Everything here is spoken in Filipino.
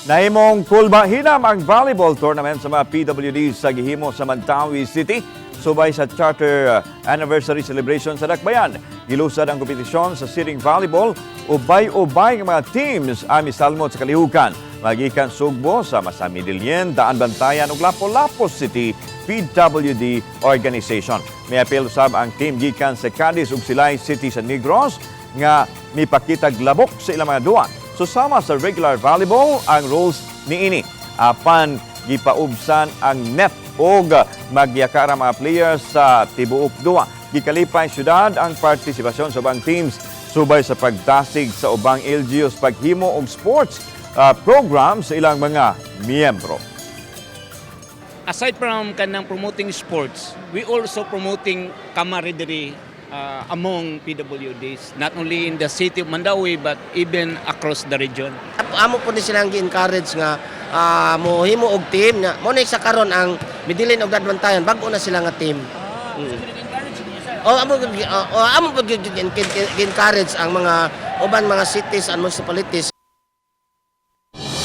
Nahimong kulba-hinam ang volleyball tournament sa mga PWD sa gihimo sa Mandaue City. Subay sa charter anniversary celebration sa dakbayan. Gilusad ang kompetisyon sa sitting volleyball. Ubay-ubay ng mga teams ang misalmot sa kalihukan. Magikan Sugbo sa Medellin, Daanbantayan ug Lapu-Lapu City PWD Organization. May apel usab ang team gikan sa Cadiz ug Silay City sa Negros nga mipakitag labok sa ilang mga duwa. Susama sa regular volleyball ang rules niini. Apan gipaubsan ang net o magyakara mga players sa tibuok duwa. Gikalipay syudad ang partisipasyon sa ubang teams subay sa pagdasig sa ubang LGUs paghimo og sports program sa ilang mga miyembro. Aside from kanang promoting sports, we also promoting camaraderie among PWDs, not only in the city of Mandaue but even across the region. Amo po ni silang gi-encourage nga mohimo og team nga mo sa karon ang Medellin ug Daanbantayan bag-o na sila nga team. Amo po gi-encourage ang mga uban mga cities and municipalities.